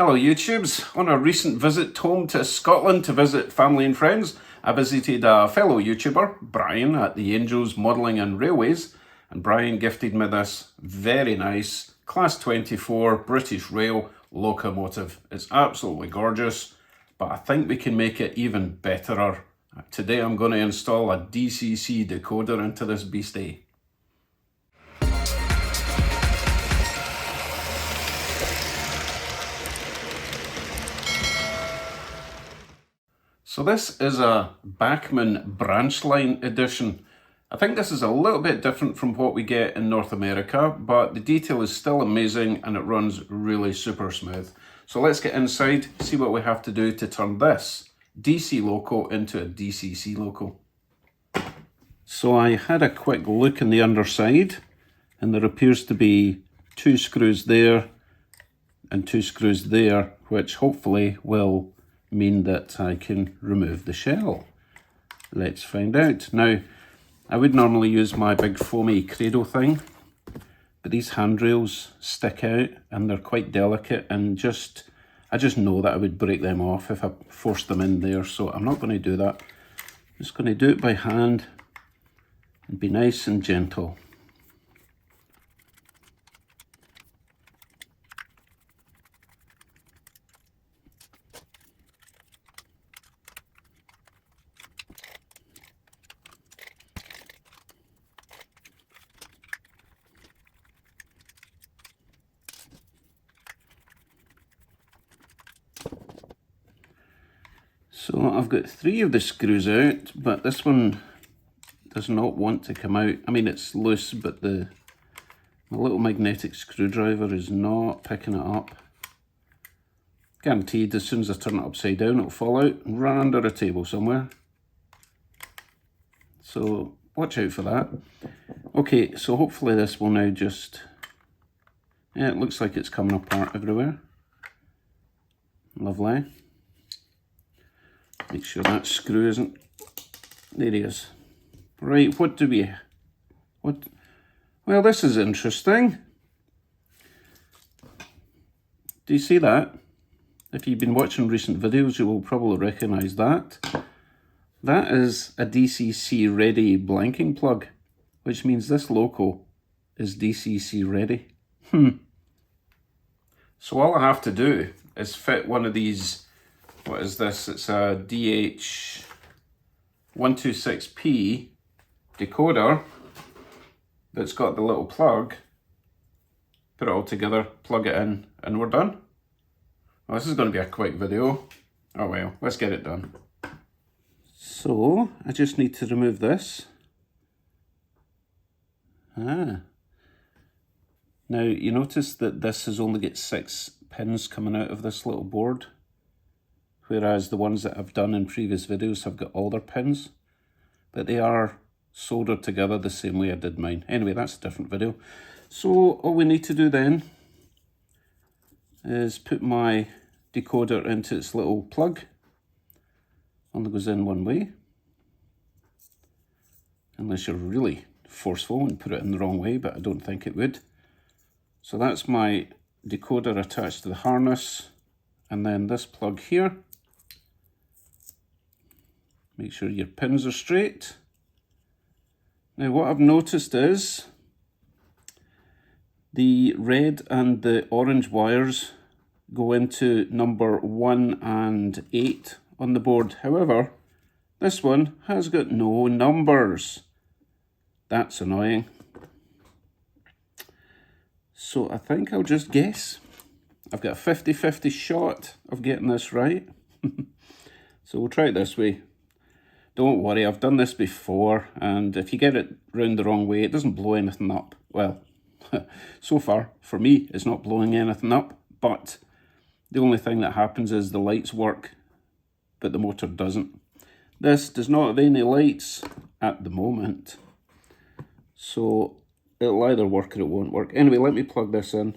Hello YouTubes. On a recent visit home to Scotland to visit family and friends, I visited a fellow YouTuber, Brian, at the Angels Modelling and Railways, and Brian gifted me this very nice Class 24 British Rail locomotive. It's absolutely gorgeous, but I think we can make it even betterer. Today I'm going to install a DCC decoder into this beastie. So this is a Bachmann branch line edition. I think this is a little bit different from what we get in North America, but the detail is still amazing and it runs really super smooth. So let's get inside, see what we have to do to turn this DC Loco into a DCC Loco. So I had a quick look in the underside and there appears to be 2 screws there and 2 screws there, which hopefully will mean that I can remove the shell. Let's find out. Now, I would normally use my big foamy cradle thing, but these handrails stick out and they're quite delicate, and I just know that I would break them off if I forced them in there, so I'm not going to do that. I'm just going to do it by hand and be nice and gentle. So I've got 3 of the screws out, but this one does not want to come out. I mean, it's loose, but my little magnetic screwdriver is not picking it up. Guaranteed, as soon as I turn it upside down, it'll fall out and run under a table somewhere. So watch out for that. Okay, so hopefully this will now just... Yeah, it looks like it's coming apart everywhere. Lovely. Make sure that screw isn't... There he is. Right, what... Well, this is interesting. Do you see that? If you've been watching recent videos, you will probably recognise that. That is a DCC ready blanking plug, which means this Loco is DCC ready. So all I have to do is fit one of these... What is this? It's a DH126P decoder that's got the little plug. Put it all together, plug it in, and we're done. Well, this is going to be a quick video. Oh well, let's get it done. So, I just need to remove this. Now you notice that this has only got 6 pins coming out of this little board, whereas the ones that I've done in previous videos have got all their pins, but they are soldered together the same way I did mine. Anyway, that's a different video. So all we need to do then is put my decoder into its little plug. Only goes in one way, unless you're really forceful and put it in the wrong way, but I don't think it would. So that's my decoder attached to the harness, and then this plug here. Make sure your pins are straight. Now what I've noticed is the red and the orange wires go into number 1 and 8 on the board. However, this one has got no numbers. That's annoying. So I think I'll just guess. I've got a 50-50 shot of getting this right. So we'll try it this way. Don't worry, I've done this before, and if you get it round the wrong way, it doesn't blow anything up. Well, so far, for me, it's not blowing anything up, but the only thing that happens is the lights work, but the motor doesn't. This does not have any lights at the moment, so it'll either work or it won't work. Anyway, let me plug this in.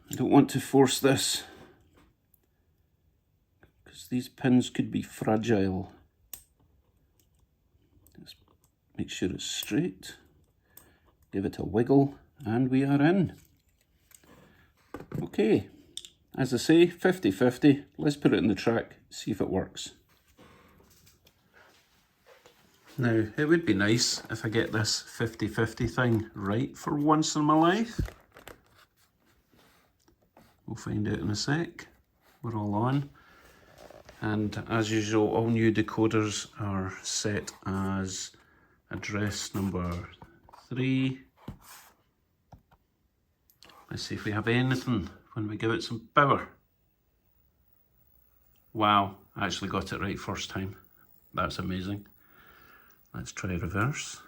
I don't want to force this because these pins could be fragile. Make sure it's straight. Give it a wiggle, and we are in. Okay, as I say, 50-50. Let's put it in the track, see if it works. Now, it would be nice if I get this 50-50 thing right for once in my life. We'll find out in a sec. We're all on. And as usual, all new decoders are set as address number 3. Let's see if we have anything when we give it some power. Wow, I actually got it right first time. That's amazing. Let's try reverse.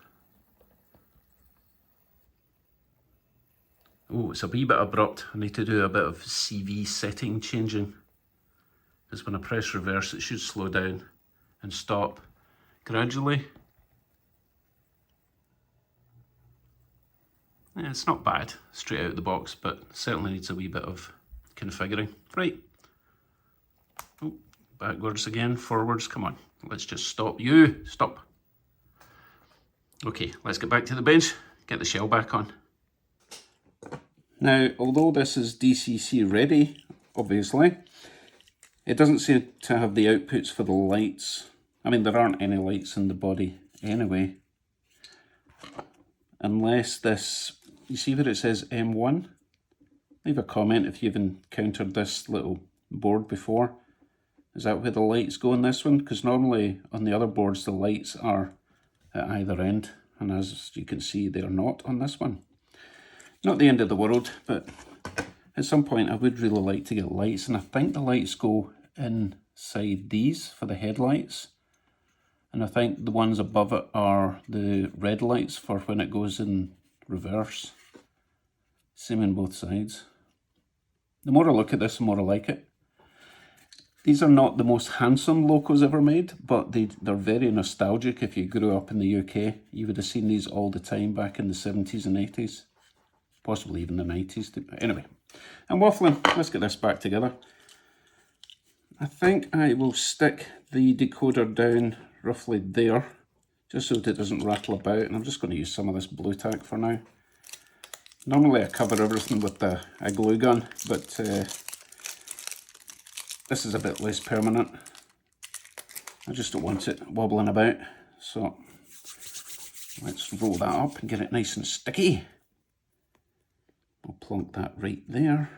Oh, it's a wee bit abrupt. I need to do a bit of CV setting changing. Because when I press reverse, it should slow down and stop gradually. Yeah, it's not bad straight out of the box, but certainly needs a wee bit of configuring. Right. Oh, backwards again, forwards, come on. Let's just stop you. Stop. Okay, let's get back to the bench, get the shell back on. Now, although this is DCC ready, obviously, it doesn't seem to have the outputs for the lights. I mean, there aren't any lights in the body anyway. Unless this, you see where it says M1? Leave a comment if you've encountered this little board before. Is that where the lights go on this one? Because normally on the other boards the lights are at either end, and as you can see they're not on this one. Not the end of the world, but at some point I would really like to get lights, and I think the lights go inside these for the headlights, and I think the ones above it are the red lights for when it goes in reverse. Same on both sides. The more I look at this, the more I like it. These are not the most handsome Locos ever made, but they're very nostalgic. If you grew up in the UK, you would have seen these all the time back in the 70s and 80s. Possibly even the 90s. Anyway, I'm waffling. Let's get this back together. I think I will stick the decoder down roughly there, just so that it doesn't rattle about. And I'm just going to use some of this blue tack for now. Normally I cover everything with a glue gun, but this is a bit less permanent. I just don't want it wobbling about. So let's roll that up and get it nice and sticky. I'll plonk that right there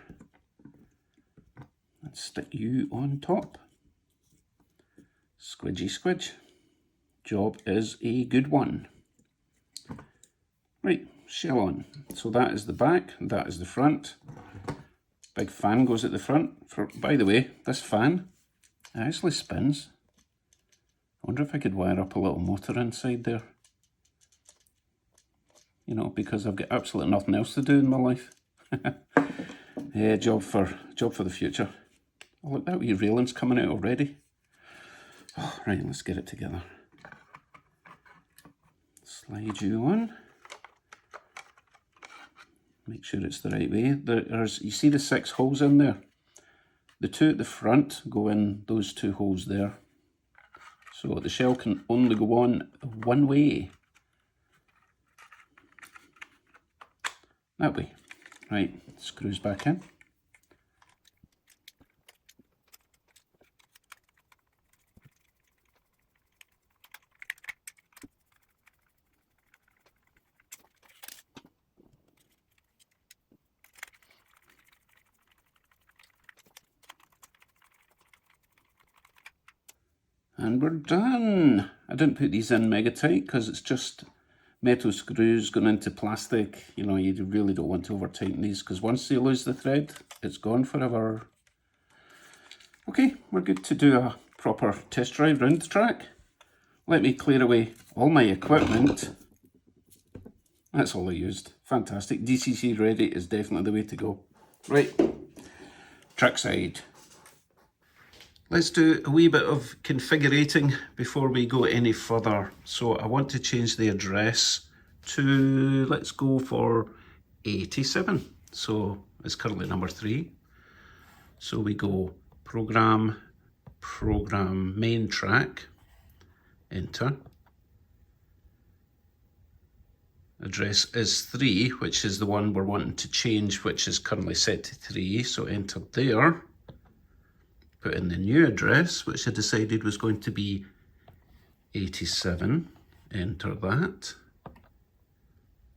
and stick you on top. Squidgy squidge. Job is a good one. Right, shell on. So that is the back, that is the front. Big fan goes at the front. By the way, this fan actually spins. I wonder if I could wire up a little motor inside there. You know, because I've got absolutely nothing else to do in my life. Yeah, job for the future. Oh, look, that wee railing's coming out already. Oh, right, let's get it together. Slide you on. Make sure it's the right way. You see the 6 holes in there? The 2 at the front go in those 2 holes there. So the shell can only go on one way. That way. Right, screws back in. And we're done. I didn't put these in mega tight because it's just metal screws going into plastic. You know, you really don't want to over tighten these because once they lose the thread, it's gone forever. Okay, we're good to do a proper test drive round the track. Let me clear away all my equipment. That's all I used. Fantastic. DCC ready is definitely the way to go. Right, trackside. Let's do a wee bit of configurating before we go any further. So I want to change the address to, let's go for 87. So it's currently number 3. So we go program, main track, enter. address is 3, which is the one we're wanting to change, which is currently set to 3. So enter there. Put in the new address, which I decided was going to be 87. Enter that.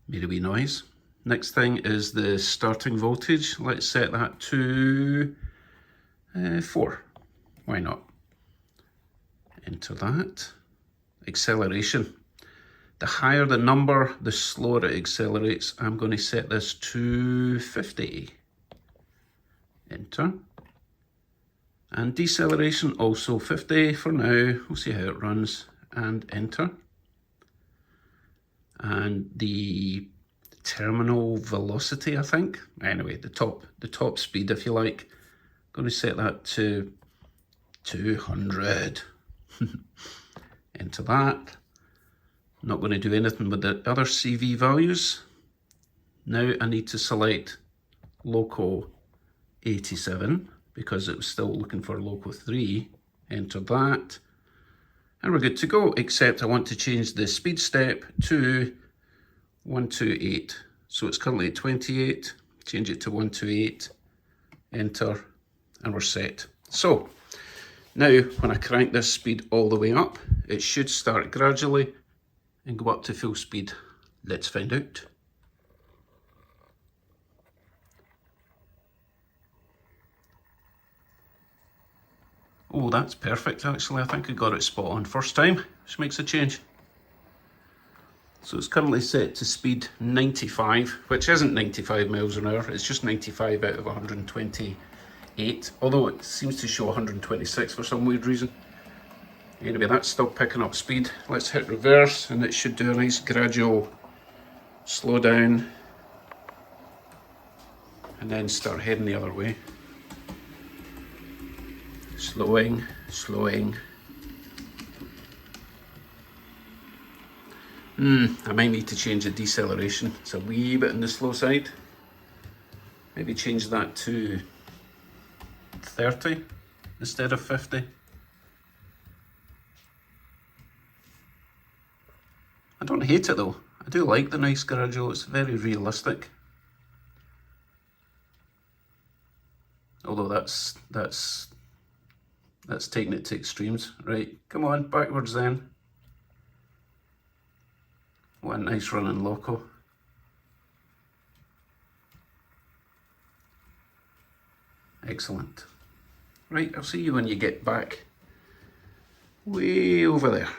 Made a wee noise. Next thing is the starting voltage. Let's set that to 4. Why not? Enter that. Acceleration. The higher the number, the slower it accelerates. I'm going to set this to 50. Enter. And deceleration also 50 for now. We'll see how it runs. And enter. And the terminal velocity, I think. Anyway, the top speed, if you like. I'm going to set that to 200. Enter that. Not going to do anything with the other CV values. Now I need to select Loco 87 because it was still looking for Loco 3. Enter that. And we're good to go, except I want to change the speed step to 128. So it's currently at 28. Change it to 128. Enter. And we're set. So now when I crank this speed all the way up, it should start gradually and go up to full speed. Let's find out. Oh, that's perfect actually. I think I got it spot on first time, which makes a change. So it's currently set to speed 95, which isn't 95 miles an hour. It's just 95 out of 128, although it seems to show 126 for some weird reason. Anyway, that's still picking up speed. Let's hit reverse and it should do a nice gradual slow down and then start heading the other way. Slowing, slowing. I might need to change the deceleration. It's a wee bit on the slow side. Maybe change that to 30 instead of 50. I don't hate it though. I do like the nice gradual. It's very realistic. Although that's taking it to extremes. Right, come on, backwards then. What a nice running Loco. Excellent. Right, I'll see you when you get back way over there.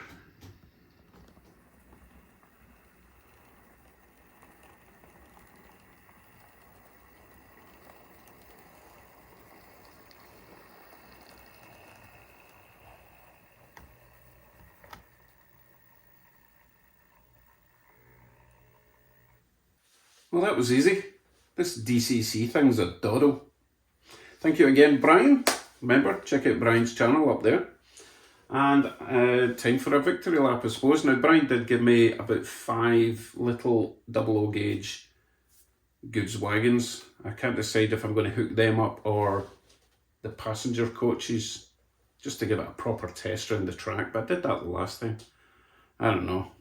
Well, that was easy. This DCC thing's a doddle. Thank you again, Brian. Remember, check out Brian's channel up there. And time for a victory lap, I suppose. Now, Brian did give me about 5 little 00 gauge goods wagons. I can't decide if I'm going to hook them up or the passenger coaches, just to give it a proper test around the track. But I did that the last time. I don't know.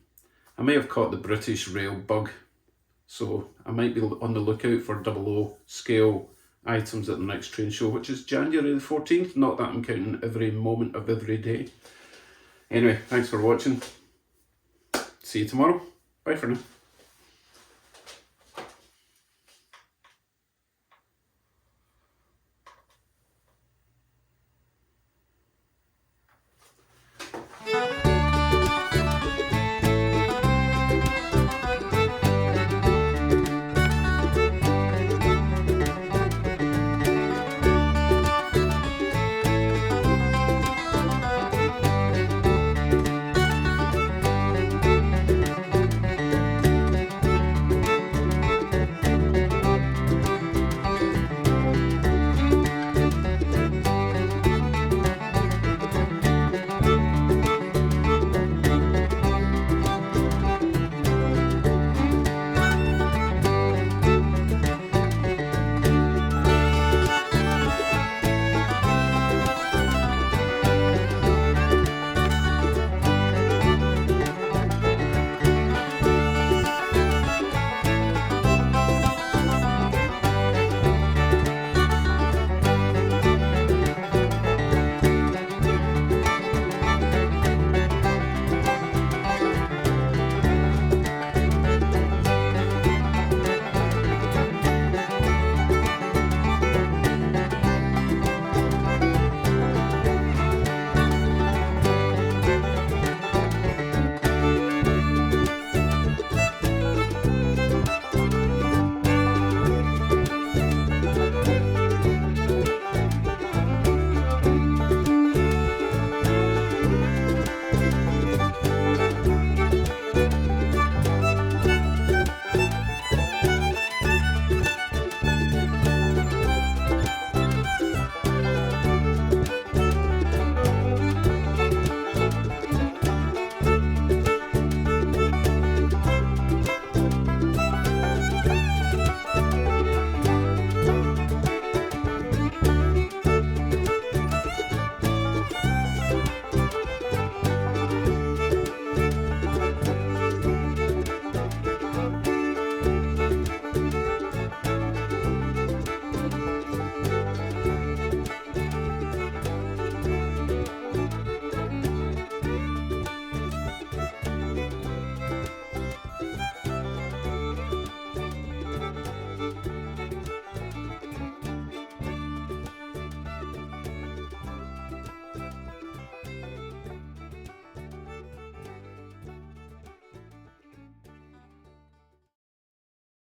I may have caught the British rail bug. So I might be on the lookout for 00 scale items at the next train show, which is January the 14th. Not that I'm counting every moment of every day. Anyway, thanks for watching. See you tomorrow. Bye for now.